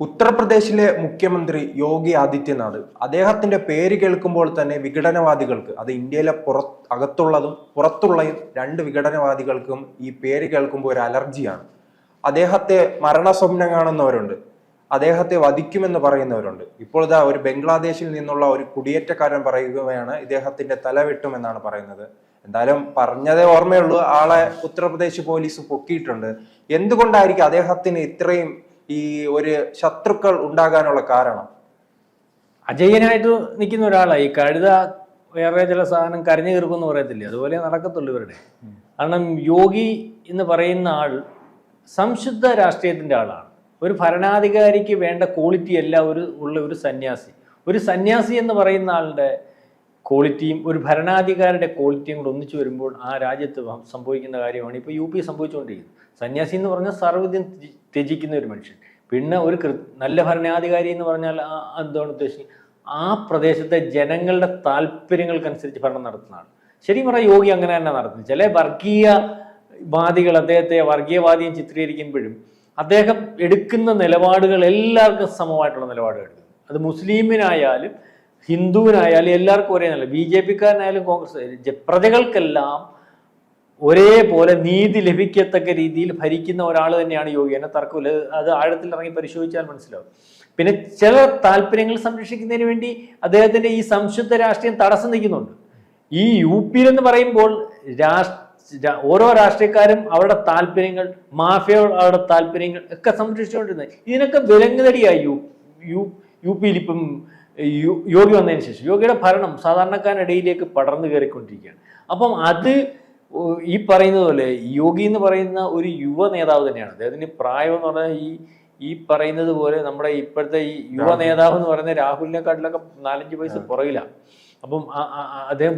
ഉത്തർപ്രദേശിലെ മുഖ്യമന്ത്രി യോഗി ആദിത്യനാഥ് അദ്ദേഹത്തിന്റെ പേര് കേൾക്കുമ്പോൾ തന്നെ വിഘടനവാദികൾക്ക്, അത് ഇന്ത്യയിലെ അകത്തുള്ളതും പുറത്തുള്ളതും രണ്ട് വിഘടനവാദികൾക്കും ഈ പേര് കേൾക്കുമ്പോൾ ഒരു അലർജിയാണ്. അദ്ദേഹത്തെ മരണസ്വപ്നം കാണുന്നവരുണ്ട്, അദ്ദേഹത്തെ വധിക്കുമെന്ന് പറയുന്നവരുണ്ട്. ഇപ്പോൾ ഇതാ ഒരു ബംഗ്ലാദേശിൽ നിന്നുള്ള ഒരു കുടിയേറ്റക്കാരൻ പറയുകയാണ് ഇദ്ദേഹത്തിന്റെ തല വെട്ടുമെന്നാണ് പറയുന്നത്. എന്തായാലും പറഞ്ഞതേ ഓർമ്മയുള്ളൂ, ആളെ ഉത്തർപ്രദേശ് പോലീസ് പൊക്കിയിട്ടുണ്ട്. എന്തുകൊണ്ടായിരിക്കും അദ്ദേഹത്തിന് ഇത്രയും ഈ ഒരു ശത്രുക്കൾ ഉണ്ടാകാനുള്ള കാരണം? അജയ്യനായിട്ട് നിൽക്കുന്ന ഒരാളാണ്. ഈ കഴുത വേറെ ചില സാധനം കരഞ്ഞു കീർക്കുമെന്ന് പറയത്തില്ലേ, അതുപോലെ നടക്കത്തുള്ളൂ ഇവരുടെ. കാരണം യോഗി എന്ന് പറയുന്ന ആൾ സംശുദ്ധ രാഷ്ട്രീയത്തിൻ്റെ ആളാണ്. ഒരു ഭരണാധികാരിക്ക് വേണ്ട ക്വാളിറ്റി എല്ലാം ഉള്ള ഒരു സന്യാസി. ഒരു സന്യാസി എന്ന് പറയുന്ന ആളുടെ ക്വാളിറ്റിയും ഒരു ഭരണാധികാരിയുടെ ക്വാളിറ്റിയും കൂടെ ഒന്നിച്ചു വരുമ്പോൾ ആ രാജ്യത്ത് സംഭവിക്കുന്ന കാര്യമാണ് ഇപ്പോൾ യു പി സംഭവിച്ചുകൊണ്ടിരിക്കുന്നത്. സന്യാസി എന്ന് പറഞ്ഞാൽ സർവ്വജ്ഞം ത്യജിക്കുന്ന ഒരു മനുഷ്യൻ. പിന്നെ ഒരു നല്ല ഭരണാധികാരി എന്ന് പറഞ്ഞാൽ എന്താണ് ഉദ്ദേശിക്കുന്നത്? ആ പ്രദേശത്തെ ജനങ്ങളുടെ താല്പര്യങ്ങൾക്കനുസരിച്ച് ഭരണം നടത്തുന്നതാണ്. ശരിക്കും പറഞ്ഞാൽ യോഗി അങ്ങനെ തന്നെ നടത്തുന്നത്. ചില വർഗീയവാദികൾ അദ്ദേഹത്തെ വർഗീയവാദിയും ചിത്രീകരിക്കുമ്പോഴും അദ്ദേഹം എടുക്കുന്ന നിലപാടുകൾ എല്ലാവർക്കും സമമായിട്ടുള്ള നിലപാടുകൾ എടുക്കുന്നു. അത് മുസ്ലിമിനായാലും ഹിന്ദുവിനായാലും എല്ലാവർക്കും ഒരേ നില. BJP-ക്കാരനായാലും കോൺഗ്രസ്, പ്രജകൾക്കെല്ലാം ഒരേപോലെ നീതി ലഭിക്കത്തക്ക രീതിയിൽ ഭരിക്കുന്ന ഒരാൾ തന്നെയാണ് യോഗി. എന്നെ തർക്കമില്ല, അത് ആഴത്തിൽ ഇറങ്ങി പരിശോധിച്ചാൽ മനസ്സിലാവും. പിന്നെ ചില താല്പര്യങ്ങൾ സംരക്ഷിക്കുന്നതിന് വേണ്ടി അദ്ദേഹത്തിന്റെ ഈ സംശുദ്ധ രാഷ്ട്രീയം തടസ്സം നിൽക്കുന്നുണ്ട്. ഈ UP എന്ന് പറയുമ്പോൾ ഓരോ രാഷ്ട്രീയക്കാരും അവരുടെ താല്പര്യങ്ങൾ, മാഫിയകളുടെ താല്പര്യങ്ങൾ ഒക്കെ സംരക്ഷിച്ചുകൊണ്ടിരുന്നത്. ഇതിനൊക്കെ വിലങ്ങുതടിയായി UP ഇപ്പം യോഗി വന്നതിന് ശേഷം. യോഗിയുടെ ഭരണം സാധാരണക്കാരിടയിലേക്ക് പടർന്നു കയറിക്കൊണ്ടിരിക്കുകയാണ്. അപ്പം അത് ഈ പറയുന്നത് പോലെ യോഗി എന്ന് പറയുന്ന ഒരു യുവ നേതാവ് തന്നെയാണ്. അദ്ദേഹത്തിന് പ്രായം എന്ന് പറഞ്ഞാൽ ഈ പറയുന്നത് പോലെ നമ്മുടെ ഇപ്പോഴത്തെ ഈ യുവ നേതാവ് എന്ന് പറയുന്ന രാഹുലിനെക്കാട്ടിലൊക്കെ 4-5 വയസ്സ് പുറകിലാണ്. അപ്പം അദ്ദേഹം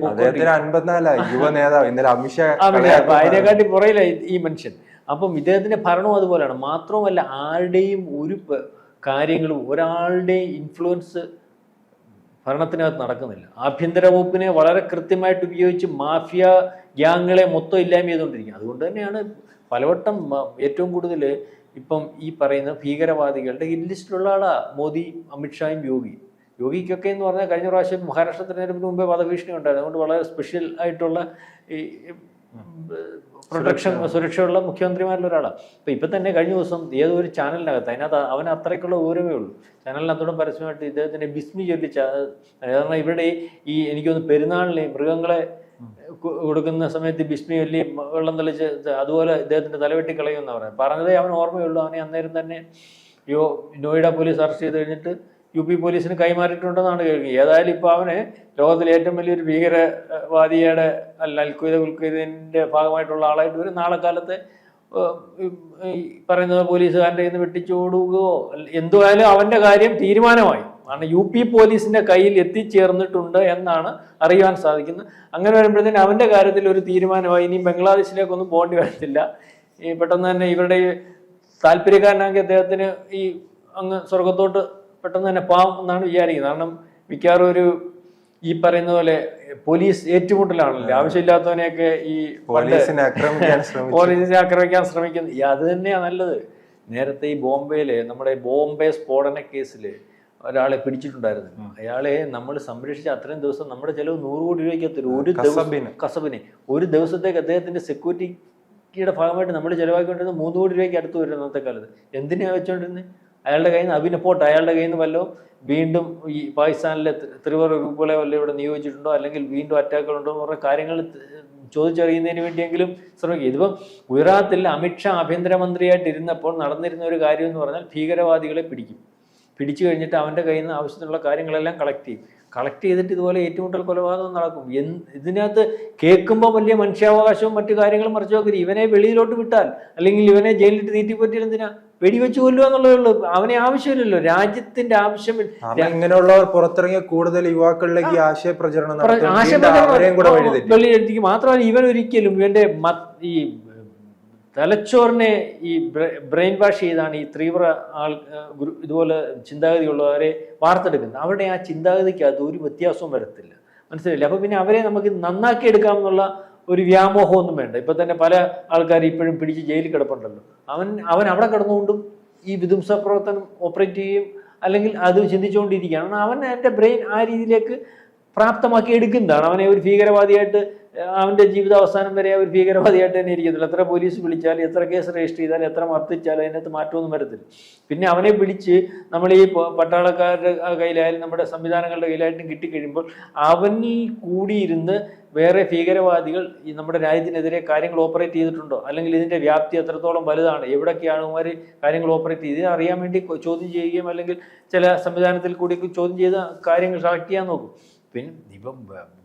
അതിനെക്കാട്ടി പുറകില ഈ മനുഷ്യൻ. അപ്പം ഇദ്ദേഹത്തിന്റെ ഭരണവും അതുപോലെയാണ്. മാത്രമല്ല ആരുടെയും ഒരു കാര്യങ്ങളും ഒരാളുടെയും ഇൻഫ്ലുവൻസ് ഭരണത്തിനകത്ത് നടക്കുന്നില്ല. ആഭ്യന്തര വകുപ്പിനെ വളരെ കൃത്യമായിട്ട് ഉപയോഗിച്ച് മാഫിയ ഗ്യാങ്ങുകളെ മൊത്തം ഇല്ലായ്മ ചെയ്തുകൊണ്ടിരിക്കുക. അതുകൊണ്ട് തന്നെയാണ് പലവട്ടം ഏറ്റവും കൂടുതൽ ഇപ്പം ഈ പറയുന്ന ഭീകരവാദികളുടെ ഹിറ്റ് ലിസ്റ്റിലുള്ള ആളാ മോദി, അമിത്ഷായും യോഗിക്കൊക്കെ എന്ന് പറഞ്ഞാൽ കഴിഞ്ഞ പ്രാവശ്യം മഹാരാഷ്ട്ര തെരഞ്ഞെടുപ്പിന് മുമ്പേ വധഭീഷണി ഉണ്ടായിരുന്നു. അതുകൊണ്ട് വളരെ സ്പെഷ്യൽ ആയിട്ടുള്ള ഈ സുരക്ഷയുള്ള മുഖ്യമന്ത്രിമാരിൽ ഒരാളാണ്. ഇപ്പം തന്നെ കഴിഞ്ഞ ദിവസം ഏതോ ഒരു ചാനലിനകത്ത് അതിനകത്ത് അവന് അത്രയ്ക്കുള്ള വിവരമേ ഉള്ളൂ. ചാനലിനകത്തോടെ പരസ്യമായിട്ട് ഇദ്ദേഹത്തിൻ്റെ ബിസ്മി ചൊല്ലി, കാരണം ഇവിടെ ഈ എനിക്കൊന്ന് പെരുന്നാളിന് മൃഗങ്ങളെ കൊടുക്കുന്ന സമയത്ത് ബിസ്മി ചൊല്ലി വെള്ളം തെളിച്ച് അതുപോലെ ഇദ്ദേഹത്തിൻ്റെ തലവെട്ടി കളയുമെന്നാണ് പറഞ്ഞതേ അവന് ഓർമ്മയുള്ളൂ. അവനെ അന്നേരം തന്നെ നോയിഡ പോലീസ് അറസ്റ്റ് ചെയ്ത് കഴിഞ്ഞിട്ട് UP പോലീസിന് കൈമാറിയിട്ടുണ്ടെന്നാണ് കേൾക്കുന്നത്. ഏതായാലും ഇപ്പോൾ അവന് ലോകത്തിലെ ഏറ്റവും വലിയൊരു ഭീകരവാദിയുടെ അൽഖ്വയ്ദയുടെ ഭാഗമായിട്ടുള്ള ആളായിട്ട് വരും. നാളെ കാലത്ത് ഈ പറയുന്നത് പോലീസുകാരൻ്റെ കയ്യിൽ നിന്ന് വെട്ടിച്ചോടുകയോ എന്തുവായാലും അവൻ്റെ കാര്യം തീരുമാനമായി. കാരണം UP പോലീസിൻ്റെ കയ്യിൽ എത്തിച്ചേർന്നിട്ടുണ്ട് എന്നാണ് അറിയാൻ സാധിക്കുന്നത്. അങ്ങനെ വരുമ്പോഴത്തേന് അവൻ്റെ കാര്യത്തിൽ ഒരു തീരുമാനമായി. ഇനിയും ബംഗ്ലാദേശിലേക്കൊന്നും പോകേണ്ടി വരത്തില്ല. ഈ പെട്ടെന്ന് തന്നെ ഇവരുടെ താല്പര്യക്കാരനാക്കി അദ്ദേഹത്തിന് ഈ അങ്ങ് സ്വർഗത്തോട്ട് പെട്ടെന്ന് തന്നെ പാവം എന്നാണ് വിചാരിക്കുന്നത്. കാരണം മിക്കവാറും ഒരു ഈ പറയുന്ന പോലെ പോലീസ് ഏറ്റുമുട്ടലാണല്ലോ, ആവശ്യമില്ലാത്തവനെയൊക്കെ ഈ പോലീസിനെ ആക്രമിക്കാൻ ശ്രമിക്കുന്നത്. അത് തന്നെയാണ് നല്ലത്. നേരത്തെ ഈ ബോംബെയില് നമ്മുടെ ബോംബെ സ്ഫോടന കേസിൽ ഒരാളെ പിടിച്ചിട്ടുണ്ടായിരുന്നു. അയാളെ നമ്മൾ സംരക്ഷിച്ച അത്രയും ദിവസം നമ്മുടെ ചിലവ് 100 കോടി രൂപയ്ക്കകത്തൊരു ഒരു ദിവസം കസബിനെ ഒരു ദിവസത്തേക്ക് അദ്ദേഹത്തിന്റെ സെക്യൂരിറ്റിയുടെ ഭാഗമായിട്ട് നമ്മൾ ചിലവാക്കിക്കൊണ്ടിരുന്നത് 3 കോടി രൂപയ്ക്ക് അടുത്ത് വരും അന്നത്തെ കാലത്ത്. എന്തിനാ വെച്ചോണ്ടിരുന്നത്? അയാളുടെ കയ്യിൽ നിന്ന് അഭിനപ്പോട്ട് അയാളുടെ കയ്യിൽ നിന്ന് വല്ലോ വീണ്ടും ഈ പാകിസ്ഥാനിലെ ത്രിവർ ഗ്രൂപ്പുകളെ വല്ലതും ഇവിടെ നിയോഗിച്ചിട്ടുണ്ടോ, അല്ലെങ്കിൽ വീണ്ടും അറ്റാക്കുകളുണ്ടോ എന്ന് പറഞ്ഞ കാര്യങ്ങൾ ചോദിച്ചറിയുന്നതിന് വേണ്ടിയെങ്കിലും ശ്രമിക്കുക. ഇതിപ്പം ഗുജറാത്തിൽ അമിത്ഷാ ആഭ്യന്തരമന്ത്രിയായിട്ട് ഇരുന്നപ്പോൾ നടന്നിരുന്ന ഒരു കാര്യം എന്ന് പറഞ്ഞാൽ ഭീകരവാദികളെ പിടിച്ചു കഴിഞ്ഞിട്ട് അവൻ്റെ കയ്യിൽ നിന്ന് ആവശ്യത്തിനുള്ള കാര്യങ്ങളെല്ലാം കളക്ട് ചെയ്തിട്ട് ഇതുപോലെ ഏറ്റുമുട്ടൽ കൊലപാതകം നടക്കും. ഇതിനകത്ത് കേൾക്കുമ്പോൾ വലിയ മനുഷ്യാവകാശവും മറ്റു കാര്യങ്ങളും മറിച്ചു നോക്കരുത്. ഇവനെ വെളിയിലോട്ട് വിട്ടാൽ അല്ലെങ്കിൽ ഇവനെ ജയിലിലിട്ട് തീറ്റിപ്പറ്റിയാൽ എന്തിനാ വെടിവെച്ച് കൊല്ലുക എന്നുള്ളതേ ഉള്ളൂ. അവനെ ആവശ്യമില്ലല്ലോ, രാജ്യത്തിന്റെ ആവശ്യമില്ല. ഇങ്ങനെയുള്ളവർ പുറത്തിറങ്ങിയ കൂടുതൽ യുവാക്കളിലേക്ക് ആശയപ്രചരണം വെളിയെടുത്തിക്ക്. മാത്രമല്ല ഇവൻ ഒരിക്കലും ഇവന്റെ ഈ തലച്ചോറിനെ ഈ ബ്രെയിൻ വാഷ് ചെയ്താണ് ഈ തീവ്ര ഇതുപോലെ ചിന്താഗതിയുള്ളവരെ വാർത്തെടുക്കുന്നത്. അവരുടെ ആ ചിന്താഗതിക്ക് അത് ഒരു വ്യത്യാസവും വരത്തില്ല, മനസ്സിലായില്ല. അപ്പൊ പിന്നെ അവരെ നമുക്ക് നന്നാക്കി എടുക്കാമെന്നുള്ള ഒരു വ്യാമോഹമൊന്നും വേണ്ട. ഇപ്പൊ തന്നെ പല ആൾക്കാർ ഇപ്പോഴും പിടിച്ച് ജയിലിൽ കിടപ്പുണ്ടല്ലോ. അവൻ അവിടെ കിടന്നുകൊണ്ടും ഈ വിധ്വംസ പ്രവർത്തനം ഓപ്പറേറ്റ് ചെയ്യും, അല്ലെങ്കിൽ അത് ചിന്തിച്ചുകൊണ്ടിരിക്കുകയാണ്. അവൻ എൻ്റെ ബ്രെയിൻ ആ രീതിയിലേക്ക് പ്രാപ്തമാക്കി എടുക്കുന്നതാണ്. അവനെ ഒരു ഭീകരവാദിയായിട്ട് അവൻ്റെ ജീവിതാവസാനം വരെ ഒരു ഭീകരവാദിയായിട്ട് തന്നെ ഇരിക്കത്തില്ല. എത്ര പോലീസ് വിളിച്ചാലും, എത്ര കേസ് രജിസ്റ്റർ ചെയ്താലും, എത്ര മർദ്ദിച്ചാലും അതിനകത്ത് മാറ്റമൊന്നും വരത്തില്ല. പിന്നെ അവനെ പിടിച്ച് നമ്മൾ ഈ പട്ടാളക്കാരുടെ കയ്യിലായാലും നമ്മുടെ സംവിധാനങ്ങളുടെ കയ്യിലായിട്ടും കിട്ടിക്കഴിയുമ്പോൾ അവനിൽ കൂടിയിരുന്ന് വേറെ ഭീകരവാദികൾ ഈ നമ്മുടെ രാജ്യത്തിനെതിരെ കാര്യങ്ങൾ ഓപ്പറേറ്റ് ചെയ്തിട്ടുണ്ടോ, അല്ലെങ്കിൽ ഇതിൻ്റെ വ്യാപ്തി എത്രത്തോളം വലുതാണ്, എവിടൊക്കെയാണ് ഇവർ കാര്യങ്ങൾ ഓപ്പറേറ്റ് ചെയ്ത് അറിയാൻ വേണ്ടി ചോദ്യം ചെയ്യുകയും അല്ലെങ്കിൽ ചില സംവിധാനത്തിൽ കൂടി ചോദ്യം ചെയ്ത കാര്യങ്ങൾ കളക്ട് ചെയ്യാൻ നോക്കും. പിന്നെ ഇപ്പം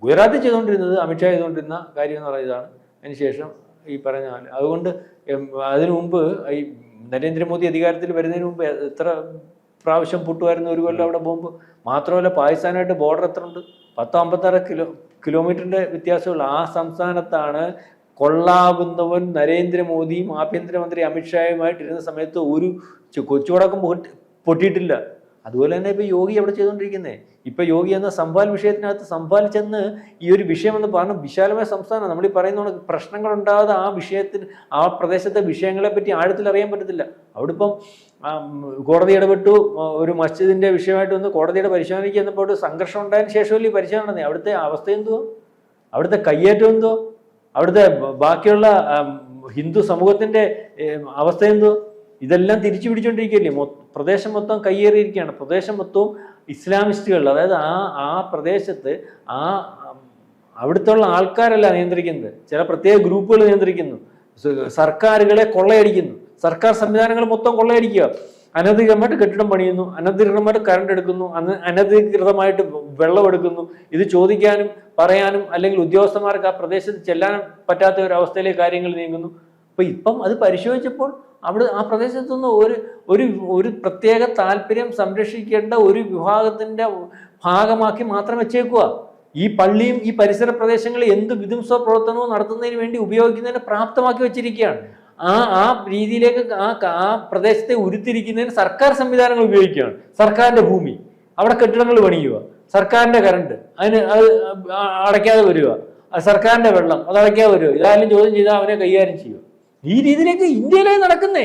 ഗുജറാത്തിൽ ചെയ്തുകൊണ്ടിരുന്നത് അമിത്ഷാ ചെയ്തുകൊണ്ടിരുന്ന കാര്യം എന്ന് പറയുന്നതാണ്. അതിനുശേഷം ഈ പറഞ്ഞ അതുകൊണ്ട് അതിനു മുമ്പ് ഈ നരേന്ദ്രമോദി അധികാരത്തിൽ വരുന്നതിന് മുമ്പ് എത്ര പ്രാവശ്യം പൊട്ടുമായിരുന്നു ഒരു കൊല്ലം അവിടെ ബോംബ്. മാത്രമല്ല പാകിസ്ഥാനായിട്ട് ബോർഡർ എത്ര ഉണ്ട്, 10-56 കിലോമീറ്ററിൻ്റെ വ്യത്യാസമുള്ള ആ സംസ്ഥാനത്താണ് കൊള്ളാവുന്നവൻ നരേന്ദ്രമോദിയും ആഭ്യന്തരമന്ത്രി അമിത്ഷായുമായിട്ടിരുന്ന സമയത്ത് ഒരു കൊച്ചുവടക്കം പൊട്ടിയിട്ടില്ല. അതുപോലെ തന്നെ ഇപ്പൊ യോഗി അവിടെ ചെയ്തുകൊണ്ടിരിക്കുന്നത്. ഇപ്പൊ യോഗി എന്ന സംഭാൽ വിഷയത്തിനകത്ത് സംഭാൽ ചെന്ന് ഈ ഒരു വിഷയം എന്ന് പറഞ്ഞാൽ വിശാലമായ സംസ്ഥാനം, നമ്മൾ ഈ പറയുന്ന പ്രശ്നങ്ങൾ ഉണ്ടാകാതെ ആ വിഷയത്തിന് ആ പ്രദേശത്തെ വിഷയങ്ങളെ പറ്റി ആഴത്തിൽ അറിയാൻ പറ്റത്തില്ല. അവിടെ ഇപ്പം കോടതി ഇടപെട്ടു, ഒരു മസ്ജിദിന്റെ വിഷയമായിട്ട് വന്ന് കോടതിയുടെ പരിശോധനയ്ക്ക് എന്നപ്പോൾ സംഘർഷം ഉണ്ടായതിനു ശേഷമല്ലേ പരിശോധന നടന്നത്. അവിടുത്തെ അവസ്ഥ എന്തുവോ, അവിടുത്തെ കയ്യേറ്റം എന്തോ, അവിടുത്തെ ബാക്കിയുള്ള ഹിന്ദു സമൂഹത്തിന്റെ അവസ്ഥ എന്തോ, ഇതെല്ലാം തിരിച്ചു പിടിച്ചുകൊണ്ടിരിക്കുകയല്ലേ. പ്രദേശം മൊത്തം കയ്യേറിയിരിക്കുകയാണ്. പ്രദേശം മൊത്തവും ഇസ്ലാമിസ്റ്റുകൾ, അതായത് ആ പ്രദേശത്ത് അവിടുത്തെ ആൾക്കാരല്ല നിയന്ത്രിക്കുന്നത്, ചില പ്രത്യേക ഗ്രൂപ്പുകൾ നിയന്ത്രിക്കുന്നു, സർക്കാരുകളെ കൊള്ളയടിക്കുന്നു, സർക്കാർ സംവിധാനങ്ങൾ മൊത്തം കൊള്ളയടിക്കുക. അനധികൃതമായിട്ട് കെട്ടിടം പണിയുന്നു, അനധികൃതമായിട്ട് കറണ്ട് എടുക്കുന്നു, അനധികൃതമായിട്ട് വെള്ളം എടുക്കുന്നു. ഇത് ചോദിക്കാനും പറയാനും അല്ലെങ്കിൽ ഉദ്യോഗസ്ഥന്മാർക്ക് ആ പ്രദേശത്ത് ചെല്ലാനും പറ്റാത്ത ഒരു അവസ്ഥയിലേക്ക് കാര്യങ്ങൾ നീങ്ങുന്നു. അപ്പൊ ഇപ്പം അത് പരിശോധിച്ചപ്പോൾ അവിടെ ആ പ്രദേശത്തുനിന്ന് ഒരു പ്രത്യേക താല്പര്യം സംരക്ഷിക്കേണ്ട ഒരു വിഭാഗത്തിന്റെ ഭാഗമാക്കി മാത്രം വെച്ചേക്കുക. ഈ പള്ളിയും ഈ പരിസര പ്രദേശങ്ങളിൽ എന്ത് വിധ്വംസ പ്രവർത്തനവും നടത്തുന്നതിന് വേണ്ടി ഉപയോഗിക്കുന്നതിന് പ്രാപ്തമാക്കി വെച്ചിരിക്കുകയാണ്. ആ രീതിയിലേക്ക് ആ പ്രദേശത്തെ ഉരുത്തിരിക്കുന്നതിന് സർക്കാർ സംവിധാനങ്ങൾ ഉപയോഗിക്കുകയാണ്. സർക്കാരിന്റെ ഭൂമി, അവിടെ കെട്ടിടങ്ങൾ പണിയുക, സർക്കാരിന്റെ കറണ്ട് അത് അടയ്ക്കാതെ വരിക, സർക്കാരിന്റെ വെള്ളം അത് അടയ്ക്കാതെ വരിക, ഇതായാലും ചോദ്യം ചെയ്താൽ അവനെ കൈകാര്യം ചെയ്യുക. ഈ രീതിയിലേക്ക് ഇന്ത്യയിലേ നടക്കുന്നേ,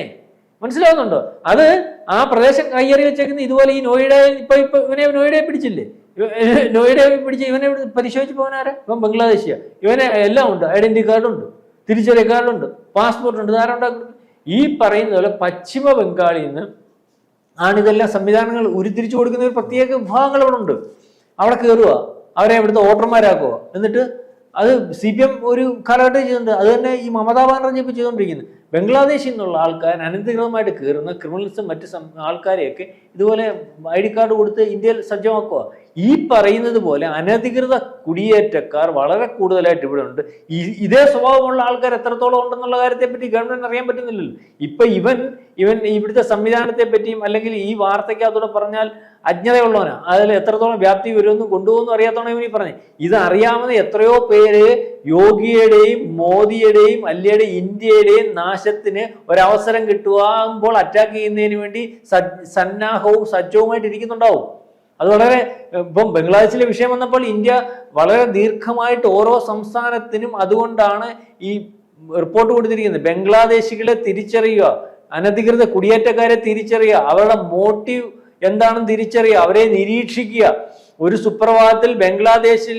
മനസ്സിലാവുന്നുണ്ടോ? അത് ആ പ്രദേശം കയ്യേറി വെച്ചേക്കുന്ന ഇതുപോലെ ഈ നോയിഡ ഇവനെ നോയിഡയെ പിടിച്ചില്ലേ, നോയിഡയെ പിടിച്ച് ഇവനെ പരിശോധിച്ച് പോകാനാരാ? ഇവൻ ബംഗ്ലാദേശിയാ, ഇവനെ എല്ലാം ഉണ്ട്, ഐഡന്റിറ്റി കാർഡുണ്ട്, തിരിച്ചറിയൽ കാർഡുണ്ട്, പാസ്പോർട്ട് ഉണ്ട്, ധാരാളം. ഈ പറയുന്ന പോലെ പശ്ചിമ ബംഗാളിൽ നിന്ന് ആണിതെല്ലാം സംവിധാനങ്ങൾ ഉരുത്തിരിച്ചു കൊടുക്കുന്ന ഒരു പ്രത്യേക വിഭാഗങ്ങൾ അവിടെ ഉണ്ട്. അവിടെ കയറുക, അവരെ ഇവിടുത്തെ വോട്ടർമാരാക്കുക, എന്നിട്ട് അത് CPM ഒരു കാലഘട്ടം ചെയ്തിട്ടുണ്ട്. അത് തന്നെ ഈ മമതാ ബാനർജി ഇപ്പോൾ ചെയ്തുകൊണ്ടിരിക്കുന്നത്. ബംഗ്ലാദേശിൽ നിന്നുള്ള ആൾക്കാർ അനധികൃതമായിട്ട് കയറുന്ന ക്രിമിനൽസും മറ്റ് ആൾക്കാരെയൊക്കെ ഇതുപോലെ ID കാർഡ് കൊടുത്ത് ഇന്ത്യയിൽ സജ്ജമാക്കുക. ഈ പറയുന്നത് പോലെ അനധികൃത കുടിയേറ്റക്കാർ വളരെ കൂടുതലായിട്ട് ഇവിടെ ഉണ്ട്. ഇതേ സ്വഭാവമുള്ള ആൾക്കാർ എത്രത്തോളം ഉണ്ടെന്നുള്ള കാര്യത്തെപ്പറ്റി ഗവൺമെന്റ് അറിയാൻ പറ്റുന്നില്ലല്ലോ. ഇപ്പൊ ഇവൻ ഇവിടുത്തെ സംവിധാനത്തെ പറ്റിയും അല്ലെങ്കിൽ ഈ വാർത്തയ്ക്കകത്തൂടെ പറഞ്ഞാൽ അജ്ഞതയുള്ളവനാ, അതിൽ എത്രത്തോളം വ്യാപ്തി വരുമെന്നും കൊണ്ടുപോകുന്നു അറിയാത്തവണ ഇവനീ പറഞ്ഞു. ഇത് അറിയാവുന്ന എത്രയോ പേര് യോഗിയുടെയും മോദിയുടെയും അല്ലയുടെ ഇന്ത്യയുടെയും നാശത്തിന് ഒരവസരം കിട്ടുമ്പോൾ അറ്റാക്ക് ചെയ്യുന്നതിന് വേണ്ടി സന്നാഹവും സജ്ജവുമായിട്ട് ഇരിക്കുന്നുണ്ടാവും. അത് വളരെ ഇപ്പം ബംഗ്ലാദേശിലെ വിഷയം വന്നപ്പോൾ ഇന്ത്യ വളരെ ദീർഘമായിട്ട് ഓരോ സംസ്ഥാനത്തിനും അതുകൊണ്ടാണ് ഈ റിപ്പോർട്ട് കൊടുത്തിരിക്കുന്നത്. ബംഗ്ലാദേശികളെ തിരിച്ചറിയുക, അനധികൃത കുടിയേറ്റക്കാരെ തിരിച്ചറിയുക, അവരുടെ മോട്ടീവ് എന്താണെന്ന് തിരിച്ചറിയുക, അവരെ നിരീക്ഷിക്കുക. ഒരു സുപ്രഭാതത്തിൽ ബംഗ്ലാദേശിൽ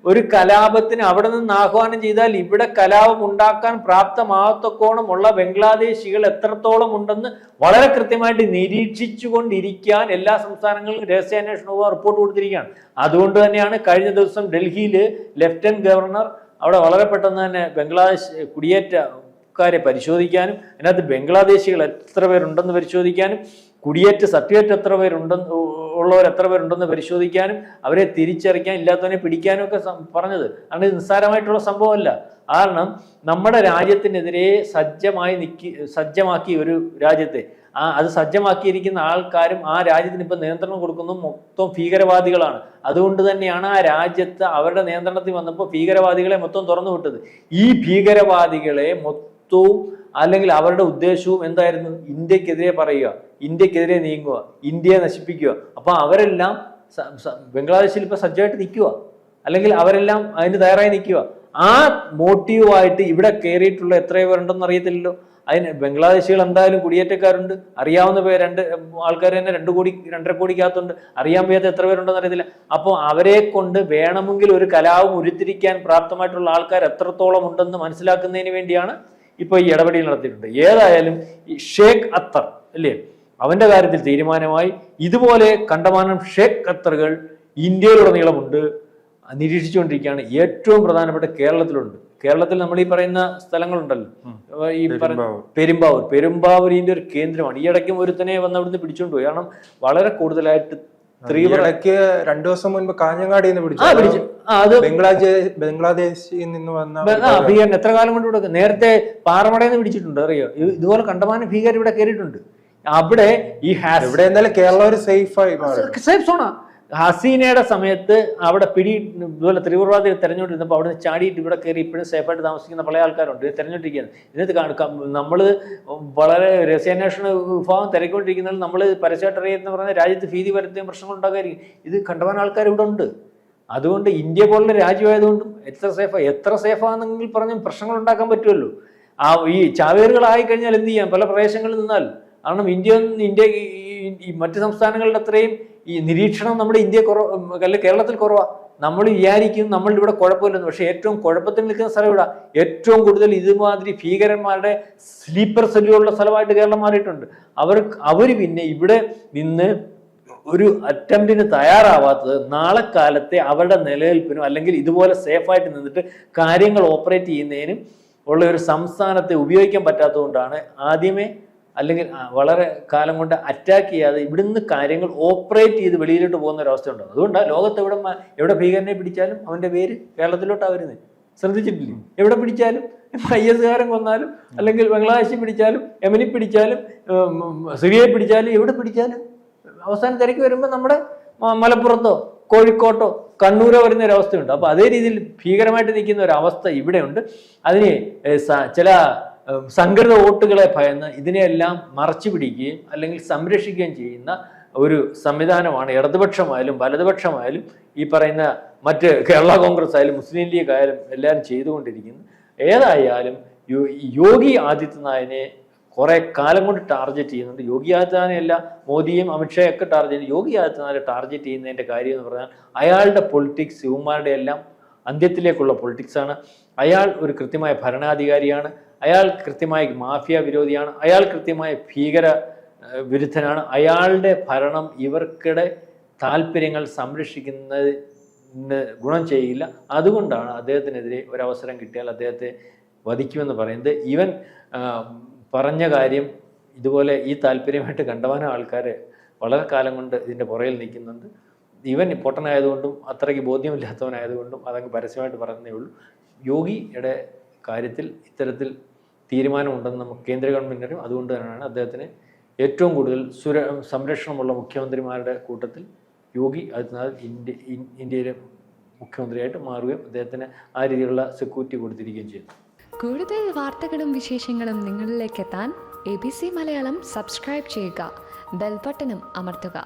ഒരു കലാപത്തിന് അവിടെ നിന്ന് ആഹ്വാനം ചെയ്താൽ ഇവിടെ കലാപം ഉണ്ടാക്കാൻ പ്രാപ്തമാകത്തക്കോണമുള്ള ബംഗ്ലാദേശികൾ എത്രത്തോളം ഉണ്ടെന്ന് വളരെ കൃത്യമായിട്ട് നിരീക്ഷിച്ചു കൊണ്ടിരിക്കാൻ എല്ലാ സംസ്ഥാനങ്ങളിലും രഹസ്യാന്വേഷണ റിപ്പോർട്ട് കൊടുത്തിരിക്കുകയാണ്. അതുകൊണ്ട് തന്നെയാണ് കഴിഞ്ഞ ദിവസം ഡൽഹിയിൽ ലഫ്റ്റനന്റ് ഗവർണർ അവിടെ വളരെ പെട്ടെന്ന് തന്നെ ബംഗ്ലാദേശ് കുടിയേറ്റക്കാരെ പരിശോധിക്കാനും അതിനകത്ത് ബംഗ്ലാദേശികൾ എത്ര പേരുണ്ടെന്ന് പരിശോധിക്കാനും കുടിയേറ്റ സർട്ടിഫിക്കറ്റ് എത്ര പേരുണ്ടെന്ന് പരിശോധിക്കാനും അവരെ തിരിച്ചറിയാൻ ഇല്ലാത്തവനെ പിടിക്കാനും ഒക്കെ പറഞ്ഞത്. അത് നിസ്സാരമായിട്ടുള്ള സംഭവമല്ല. കാരണം നമ്മുടെ രാജ്യത്തിനെതിരെ സജ്ജമാക്കി ഒരു രാജ്യത്തെ അത് സജ്ജമാക്കിയിരിക്കുന്ന ആൾക്കാരും ആ രാജ്യത്തിന് ഇപ്പം നിയന്ത്രണം കൊടുക്കുന്നത് മൊത്തം ഭീകരവാദികളാണ്. അതുകൊണ്ട് തന്നെയാണ് ആ രാജ്യത്ത് അവരുടെ നിയന്ത്രണത്തിൽ വന്നപ്പോൾ ഭീകരവാദികളെ മൊത്തം തുറന്നു വിട്ടത്. ഈ ഭീകരവാദികളെ മൊത്തവും അല്ലെങ്കിൽ അവരുടെ ഉദ്ദേശവും എന്തായിരുന്നു? ഇന്ത്യക്കെതിരെ പറയുക, ഇന്ത്യക്കെതിരെ നീങ്ങുക, ഇന്ത്യയെ നശിപ്പിക്കുക. അപ്പൊ അവരെല്ലാം ബംഗ്ലാദേശിൽ ഇപ്പൊ സജ്ജമായിട്ട് നിൽക്കുക, അല്ലെങ്കിൽ അവരെല്ലാം അതിന് തയ്യാറായി നിൽക്കുക. ആ മോട്ടീവായിട്ട് ഇവിടെ കയറിയിട്ടുള്ള എത്രയോ പേരുണ്ടെന്ന് അറിയത്തില്ലല്ലോ. അതിന് ബംഗ്ലാദേശികൾ എന്തായാലും കുടിയേറ്റക്കാരുണ്ട്, അറിയാവുന്ന പേര് 2 ആൾക്കാർ തന്നെ 2 കോടി 2.5 കോടിക്കകത്തുണ്ട്, അറിയാൻ വയ്യാത്ത എത്ര പേരുണ്ടെന്ന് അറിയത്തില്ല. അപ്പോൾ അവരെ കൊണ്ട് വേണമെങ്കിൽ ഒരു കലാപം ഉരുത്തിരിക്കാൻ പ്രാപ്തമായിട്ടുള്ള ആൾക്കാർ എത്രത്തോളം ഉണ്ടെന്ന് മനസ്സിലാക്കുന്നതിന് വേണ്ടിയാണ് ഇപ്പോൾ ഈ ഇടപെടൽ നടത്തിയിട്ടുണ്ട്. ഏതായാലും ഈ ഷേഖ് അത്തർ അല്ലേ, അവന്റെ കാര്യത്തിൽ തീരുമാനമായി. ഇതുപോലെ കണ്ടമാനം ഷേഖ് അത്തറുകൾ ഇന്ത്യയിലുടനീളമുണ്ട്, നിരീക്ഷിച്ചുകൊണ്ടിരിക്കുകയാണ്. ഏറ്റവും പ്രധാനപ്പെട്ട കേരളത്തിലുണ്ട്. കേരളത്തിൽ നമ്മൾ ഈ പറയുന്ന സ്ഥലങ്ങളുണ്ടല്ലോ, ഈ പെരുമ്പാവൂർ ഇതിന്റെ ഒരു കേന്ദ്രമാണ്. ഈ ഇടയ്ക്കും ഒരുത്തനെ വന്ന് അവിടുന്ന് പിടിച്ചോണ്ട് പോയി. കാരണം വളരെ കൂടുതലായിട്ട് ഇടയ്ക്ക് 2 ദിവസം മുൻപ് കാഞ്ഞങ്ങാടിയിൽ നിന്ന് പിടിച്ചു. അത് ബംഗ്ലാദേശിൽ നിന്ന് വന്ന ഭീകരൻ എത്ര കാലം കൊണ്ട് ഇവിടെ, നേരത്തെ പാറമടയിൽ നിന്ന് പിടിച്ചിട്ടുണ്ട്, അറിയോ? ഇതുപോലെ കണ്ടമാനം ഭീകരർ ഇവിടെ കയറിയിട്ടുണ്ട്. അവിടെ ഈ ഇവിടെ എന്തായാലും കേരളം ഒരു സേഫ് സോണാ. ഹസീനയുടെ സമയത്ത് അവിടെ ഇതുപോലെ തീവ്രവാദി തെരഞ്ഞുകൊണ്ടിരുന്നപ്പോൾ അവിടെ നിന്ന് ചാടിയിട്ട് ഇവിടെ കയറി ഇപ്പോഴും സേഫായിട്ട് താമസിക്കുന്ന പല ആൾക്കാരുണ്ട്, തെരഞ്ഞുകൊണ്ടിരിക്കുകയാണ്. ഇതിനകത്ത് നമ്മൾ വളരെ രഹസ്യാന്വേഷണ വിഭാഗം തിരക്കൊണ്ടിരിക്കുന്നതിൽ നമ്മൾ പരസ്യമായിട്ട് അറിയുന്ന പറഞ്ഞാൽ രാജ്യത്ത് ഭീതി പരത്തുകയും പ്രശ്നങ്ങൾ ഉണ്ടാകാതിരിക്കും. ഇത് കണ്ടമാനം ആൾക്കാർ ഇവിടെ ഉണ്ട്. അതുകൊണ്ട് ഇന്ത്യ പോലുള്ള രാജ്യമായതുകൊണ്ടും എത്ര സേഫാണെങ്കിൽ പറഞ്ഞും പ്രശ്നങ്ങൾ ഉണ്ടാക്കാൻ പറ്റുമല്ലോ. ഈ ചാവേറുകളായി കഴിഞ്ഞാൽ എന്ത് ചെയ്യാം, പല പ്രദേശങ്ങളിൽ നിന്നാൽ. കാരണം ഇന്ത്യ ഈ മറ്റ് സംസ്ഥാനങ്ങളുടെ അത്രയും ഈ നിരീക്ഷണം നമ്മുടെ അല്ലെങ്കിൽ കേരളത്തിൽ കുറവാണ്. നമ്മൾ വിചാരിക്കും നമ്മളുടെ ഇവിടെ കുഴപ്പമില്ലെന്ന്. പക്ഷെ ഏറ്റവും കുഴപ്പത്തിൽ നിൽക്കുന്ന സ്ഥലം ഇവിടെ. ഏറ്റവും കൂടുതൽ ഇതുമാതിരി ഭീകരന്മാരുടെ സ്ലീപ്പർ സെല്ലുകളുള്ള സ്ഥലമായിട്ട് കേരളം മാറിയിട്ടുണ്ട്. അവർ പിന്നെ ഇവിടെ നിന്ന് ഒരു അറ്റംപ്റ്റിന് തയ്യാറാവാത്തത് നാളെ കാലത്തെ അവരുടെ നിലനിൽപ്പിനും അല്ലെങ്കിൽ ഇതുപോലെ സേഫായിട്ട് നിന്നിട്ട് കാര്യങ്ങൾ ഓപ്പറേറ്റ് ചെയ്യുന്നതിനും ഉള്ള ഒരു സംസ്ഥാനത്തെ ഉപയോഗിക്കാൻ പറ്റാത്തതുകൊണ്ടാണ് ആദ്യമേ അല്ലെങ്കിൽ വളരെ കാലം കൊണ്ട് അറ്റാക്ക് ചെയ്യാതെ ഇവിടുന്ന് കാര്യങ്ങൾ ഓപ്പറേറ്റ് ചെയ്ത് വെളിയിലോട്ട് പോകുന്ന ഒരവസ്ഥ ഉണ്ടാകും. അതുകൊണ്ടാണ് ലോകത്ത് എവിടെ ഭീകരനെ പിടിച്ചാലും അവൻ്റെ പേര് കേരളത്തിലോട്ടാണ് വരുന്നത്. ശ്രദ്ധിച്ചിട്ടില്ലേ? എവിടെ പിടിച്ചാലും IS കാരൻ കൊന്നാലും അല്ലെങ്കിൽ ബംഗ്ലാദേശിൽ പിടിച്ചാലും യമനിൽ പിടിച്ചാലും സിറിയയിൽ പിടിച്ചാലും എവിടെ പിടിച്ചാലും അവസാനം തിരക്ക് വരുമ്പോൾ നമ്മുടെ മലപ്പുറത്തോ കോഴിക്കോട്ടോ കണ്ണൂരോ വരുന്ന ഒരവസ്ഥയുണ്ട്. അപ്പോൾ അതേ രീതിയിൽ ഭീകരമായിട്ട് നിൽക്കുന്ന ഒരവസ്ഥ ഇവിടെയുണ്ട്. അതിന് ചില സംഘടിത വോട്ടുകളെ ഭയന്ന് ഇതിനെയെല്ലാം മറച്ചു പിടിക്കുകയും അല്ലെങ്കിൽ സംരക്ഷിക്കുകയും ചെയ്യുന്ന ഒരു സംവിധാനമാണ് ഇടതുപക്ഷമായാലും വലതുപക്ഷമായാലും ഈ പറയുന്ന മറ്റ് കേരള കോൺഗ്രസ് ആയാലും മുസ്ലിം ലീഗ് ആയാലും എല്ലാവരും ചെയ്തുകൊണ്ടിരിക്കുന്നത്. ഏതായാലും യോഗി ആദിത്യനാഥിനെ കുറെ കാലം കൊണ്ട് ടാർഗറ്റ് ചെയ്യുന്നുണ്ട്. യോഗി ആദിത്യനാഥിനെയല്ല, മോദിയും അമിത്ഷായൊക്കെ ടാർഗറ്റ്, യോഗി ആദിത്യനാഥിനെ ടാർഗറ്റ് ചെയ്യുന്നതിൻ്റെ കാര്യം എന്ന് പറഞ്ഞാൽ അയാളുടെ പൊളിറ്റിക്സ് ഇവന്മാരുടെ എല്ലാം അന്ത്യത്തിലേക്കുള്ള പൊളിറ്റിക്സാണ്. അയാൾ ഒരു കൃത്യമായ ഭരണാധികാരിയാണ്, അയാൾ കൃത്യമായ മാഫിയ വിരോധിയാണ്, അയാൾ കൃത്യമായ ഭീകര വിരുദ്ധനാണ്. അയാളുടെ ഭരണം ഇവർക്കിടെ താല്പര്യങ്ങൾ സംരക്ഷിക്കുന്നതിന് ഗുണം ചെയ്യില്ല. അതുകൊണ്ടാണ് അദ്ദേഹത്തിനെതിരെ ഒരവസരം കിട്ടിയാൽ അദ്ദേഹത്തെ വധിക്കുമെന്ന് പറയുന്നത്. ഇവൻ പറഞ്ഞ കാര്യം ഇതുപോലെ ഈ താല്പര്യമായിട്ട് കണ്ടമാനം ആൾക്കാർ വളരെ കാലം കൊണ്ട് ഇതിൻ്റെ പുറകിൽ നിൽക്കുന്നുണ്ട്. ഇവൻ പൊട്ടനായതുകൊണ്ടും അത്രയ്ക്ക് ബോധ്യമില്ലാത്തവനായതുകൊണ്ടും അതങ്ങ് പരസ്യമായിട്ട് പറഞ്ഞതേ ഉള്ളൂ. യോഗിയുടെ കാര്യത്തിൽ ഇത്തരത്തിൽ തീരുമാനമുണ്ടെന്ന് നമുക്ക് കേന്ദ്ര ഗവൺമെൻറ് അറിയും. അതുകൊണ്ട് തന്നെയാണ് അദ്ദേഹത്തിന് ഏറ്റവും കൂടുതൽ സംരക്ഷണമുള്ള മുഖ്യമന്ത്രിമാരുടെ കൂട്ടത്തിൽ യോഗി ആദിത്യനാഥ് ഇന്ത്യയിലെ മുഖ്യമന്ത്രിയായിട്ട് മാറുകയും അദ്ദേഹത്തിന് ആ രീതിയിലുള്ള സെക്യൂരിറ്റി കൊടുത്തിരിക്കുകയും ചെയ്തു. കൂടുതൽ വാർത്തകളും വിശേഷങ്ങളും നിങ്ങളിലേക്ക് എത്താൻ ABC മലയാളം സബ്സ്ക്രൈബ് ചെയ്യുക, ബെൽ ബട്ടണും അമർത്തുക.